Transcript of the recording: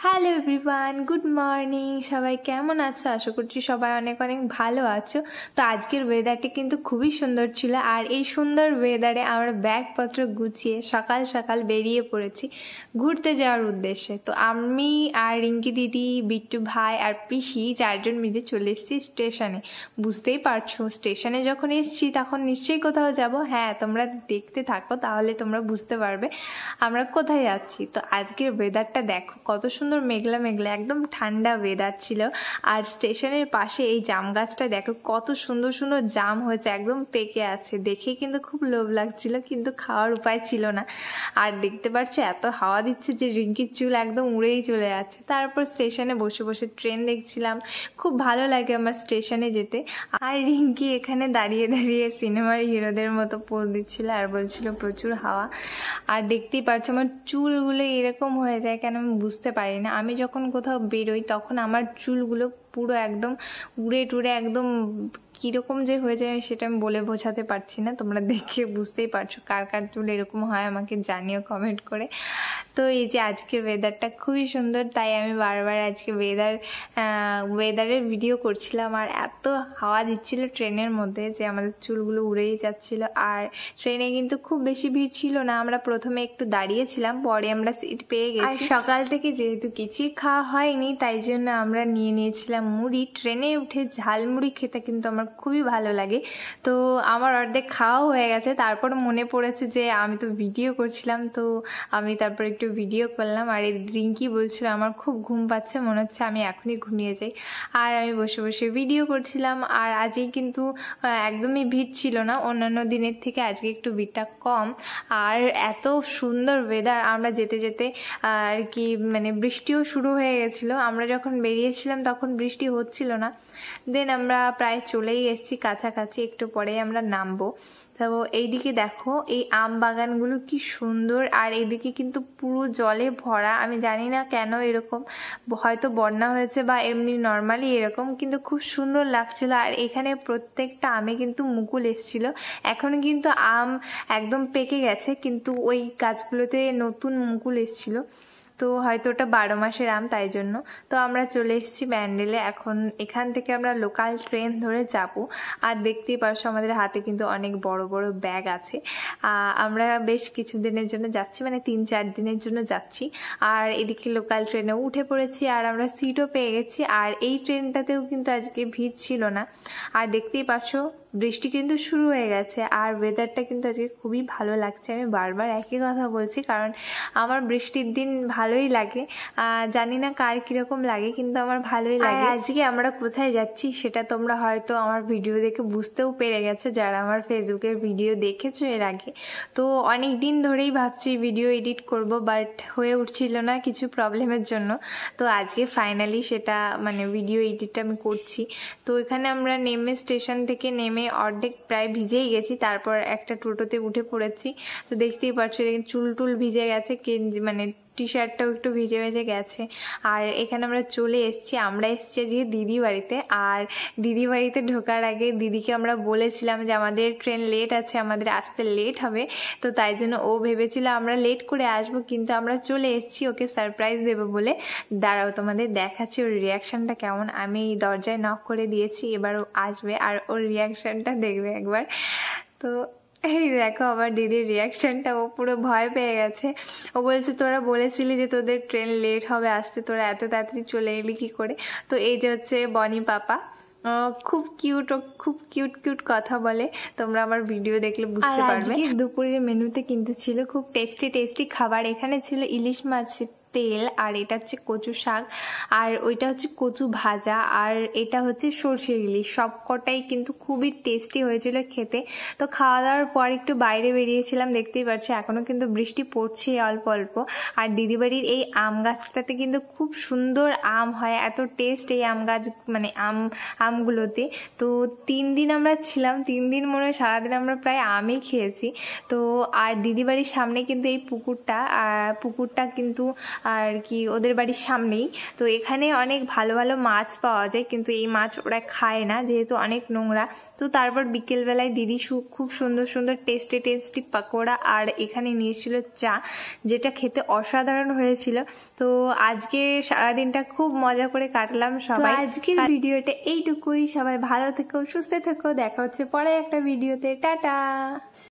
Hello everyone, good morning. সবাই কেমন আছো? আশা করছি সবাই অনেক অনেক ভালো আছো। তো আজকের ওয়েদারটা কিন্তু খুবই সুন্দর ছিল, আর এই সুন্দর ওয়েদারে আমরা ব্যাগপত্র গুছিয়ে সকাল সকাল বেরিয়ে পড়েছি ঘুরতে যাওয়ার উদ্দেশ্যে। তো আমি আর রিঙ্কি দিদি, বিট্টু ভাই আর পিসি চারজন মিলে চলে এসেছি স্টেশনে। বুঝতেই পারছো, স্টেশনে যখন এসেছি তখন নিশ্চয়ই কোথাও যাব। হ্যাঁ, তোমরা দেখতে থাকো, তাহলে তোমরা বুঝতে পারবে আমরা কোথায় যাচ্ছি। তো আজকের ওয়েদারটা দেখো কত সুন্দর, মেঘলা মেঘলা, একদম ঠান্ডা ওয়েদার ছিল। আর স্টেশনের পাশে এই জাম গাছটা দেখো কত সুন্দর সুন্দর জাম হয়েছে, একদম পেকে আছে। দেখে কিন্তু খুব লোভ লাগছিল, কিন্তু খাওয়ার উপায় ছিল না। আর দেখতে পাচ্ছ এত হাওয়া দিচ্ছে যে রিঙ্কির চুল একদম উড়েই চলে যাচ্ছে। তারপর স্টেশনে বসে বসে ট্রেন দেখছিলাম, খুব ভালো লাগে আমার স্টেশনে যেতে। আর রিঙ্কি এখানে দাঁড়িয়ে দাঁড়িয়ে সিনেমার হিরোদের মতো পোজ দিচ্ছিল আর বলছিল প্রচুর হাওয়া। আর দেখতেই পাচ্ছ আমার চুলগুলো এরকম হয়ে যায় কেন আমি বুঝতে পারি না। আমি যখন কোথাও বেরোই তখন আমার চুলগুলো পুরো একদম উড়ে টুড়ে একদম কীরকম যে হয়ে যায় সেটা আমি বলে বোঝাতে পারছি না। তোমরা দেখে বুঝতেই পারছো কার কার চুল এরকম হয়, আমাকে জানিও কমেন্ট করে। তো এই যে আজকের ওয়েদারটা খুবই সুন্দর, তাই আমি বারবার আজকে ওয়েদারের ভিডিও করছিলাম। আর এত হাওয়া দিচ্ছিল ট্রেনের মধ্যে যে আমাদের চুলগুলো উড়েই যাচ্ছিল। আর ট্রেনে কিন্তু খুব বেশি ভিড় ছিল না, আমরা প্রথমে একটু দাঁড়িয়েছিলাম, পরে আমরা সিট পেয়ে গেছি। সকাল থেকে যেহেতু কিছুই খাওয়া হয়নি তাই জন্য আমরা নিয়েছিলাম মুড়ি। ট্রেনে উঠে ঝালমুড়ি খেতে কিন্তু আমার খুবই ভালো লাগে। তো আমার অর্ধেক খাওয়া হয়ে গেছে, তারপর মনে পড়েছে যে আমি তো ভিডিও করছিলাম, তো আমি তারপর একটু ভিডিও করলাম। আর এই রিঙ্কি বলছিল আমার খুব ঘুম পাচ্ছে, মনে হচ্ছে আমি এখনই ঘুমিয়ে যাই। আর আমি বসে বসে ভিডিও করছিলাম। আর আজকে কিন্তু একদমই ভিড় ছিল না, অন্যান্য দিনের থেকে আজকে একটু ভিড়টা কম। আর এত সুন্দর ওয়েদার, আমরা যেতে যেতে আর কি মানে বৃষ্টিও শুরু হয়ে গেছিলো। আমরা যখন বেরিয়েছিলাম তখন বৃষ্টি হচ্ছিল না। দেন আমরা প্রায় চলেই এসেছি কাছাকাছি, একটু পরেই আমরা নামবো। তো এইদিকে দেখো এই আম বাগানগুলো কি সুন্দর, আর এইদিকে কিন্তু পুরো জলে ভরা। আমি জানি না কেন এরকম, হয়তো বন্যা হয়েছে বা এমনি নর্মালি এরকম, কিন্তু খুব সুন্দর লাগছিল। আর এখানে প্রত্যেকটা আমে কিন্তু মুকুল এসেছিল। এখন কিন্তু আম একদম পেকে গেছে, কিন্তু ওই গাছগুলোতে নতুন মুকুল এসেছিল। তো হয়তো ওটা 12 মাসের আম, তাই জন্য। তো আমরা চলে এসেছি ব্যান্ডেলে। এখন এখান থেকে আমরা লোকাল ট্রেন ধরে যাব। আর দেখতেই পারছো আমাদের হাতে কিন্তু অনেক বড় বড় ব্যাগ আছে। আমরা বেশ কিছু দিনের জন্য যাচ্ছি, মানে 3-4 দিনের জন্য যাচ্ছি। আর এদিকে লোকাল ট্রেনে উঠে পড়েছি, আর আমরা সিটও পেয়ে গেছি। আর এই ট্রেনটাতেও কিন্তু আজকে ভিড় ছিল না। আর দেখতেই পাচ্ছো বৃষ্টি কিন্তু শুরু হয়ে গেছে, আর ওয়েদারটা কিন্তু আজকে খুবই ভালো লাগছে। আমি বারবার একই কথা বলছি, কারণ আমার বৃষ্টির দিন ভালোই লাগে। জানি না কার কিরকম লাগে, কিন্তু আমার ভালোই লাগে। আজকে আমরা কোথায় যাচ্ছি সেটা তোমরা হয়তো আমার ভিডিও দেখে বুঝতেও পেরে গেছো, যারা আমার ফেসবুকের ভিডিও দেখেছো এর আগে। তো অনেক দিন ধরেই ভাবছি ভিডিও এডিট করব, বাট হয়ে উঠছিল না কিছু প্রবলেমের জন্য। তো আজকে ফাইনালি সেটা মানে ভিডিও এডিটটা আমি করছি। তো এখানে আমরা নেমে স্টেশন থেকে নেমে অর্ধেক প্রায় ভিজেই গেছি, তারপর একটা টোটোতে উঠে পড়েছি। তো দেখতেই পাচ্ছ চুল টুল ভিজে গেছে, মানে টি শার্টটাও একটু ভিজে ভিজে গেছে। আর এখানে আমরা চলে এসেছি, আমরা এসেছি আজকে দিদি বাড়িতে। আর দিদি বাড়িতে ঢোকার আগে দিদিকে আমরা বলেছিলাম যে আমাদের ট্রেন লেট আছে, আমাদের আসতে লেট হবে। তো তাই জন্য ও ভেবেছিল আমরা লেট করে আসবো, কিন্তু আমরা চলে এসেছি ওকে সারপ্রাইজ দেবো বলে। দাঁড়াও তোমাদের দেখাচ্ছি ওর রিয়াকশনটা কেমন। আমি দরজায় নক করে দিয়েছি, এবার ও আসবে আর ওর রিয়াকশনটা দেখবে একবার। তো এই দেখো আমার দিদির রিয়াকশনটা, ও পুরো ভয় পেয়ে গেছে। ও বলছে তোরা বলেছিলি যে তোদের ট্রেন লেট হবে আসতে, তোরা এত তাড়াতাড়ি চলে এলি কি করে। তো এই যে হচ্ছে বনি পাপা, খুব কিউট, ও খুব কিউট কিউট কথা বলে, তোমরা আমার ভিডিও দেখলে বুঝতে পারবে। আজকে দুপুরের মেনুতে কিন্তু ছিল খুব টেস্টি টেস্টি খাবার। এখানে ছিল ইলিশ মাছের তেল, আর এটা হচ্ছে কচু শাক, আর ওইটা হচ্ছে কচু ভাজা, আর এটা হচ্ছে সর্ষে ইলিশ। সব কটাই কিন্তু খুবই টেস্টি হয়েছিল খেতে। তো খাওয়া দাওয়ার পর একটু বাইরে বেরিয়েছিলাম, দেখতেই পাচ্ছি এখনো কিন্তু বৃষ্টি পড়ছে অল্প অল্প। আর দিদি বাড়ির এই আম গাছটাতে কিন্তু খুব সুন্দর আম হয়, এত টেস্ট এই আম গাছ মানে আমগুলোতে। তো 3 দিন আমরা ছিলাম, 3 দিন মনে হয় সারাদিন আমরা প্রায় আমই খেয়েছি। তো আর দিদি বাড়ির সামনে কিন্তু এই পুকুরটা কিন্তু আর কি ওদের বাড়ির সামনেই। তো এখানে অনেক ভালো ভালো মাছ পাওয়া যায়, কিন্তু এই মাছ ওরা খায় না যেহেতু অনেক নোংরা। তো তারপর বিকেলবেলায় দিদি খুব সুন্দর সুন্দর টেস্টি টেস্টি পাকোড়া আর এখানে নিয়েছিল চা, যেটা খেতে অসাধারণ হয়েছিল। তো আজকে সারাদিনটা খুব মজা করে কাটলাম সবাই। আজকের ভিডিওটা এইটুকুই। সবাই ভালো থেকো, সুস্থ থেকো, দেখা হচ্ছে পরে একটা ভিডিওতে। টাটা।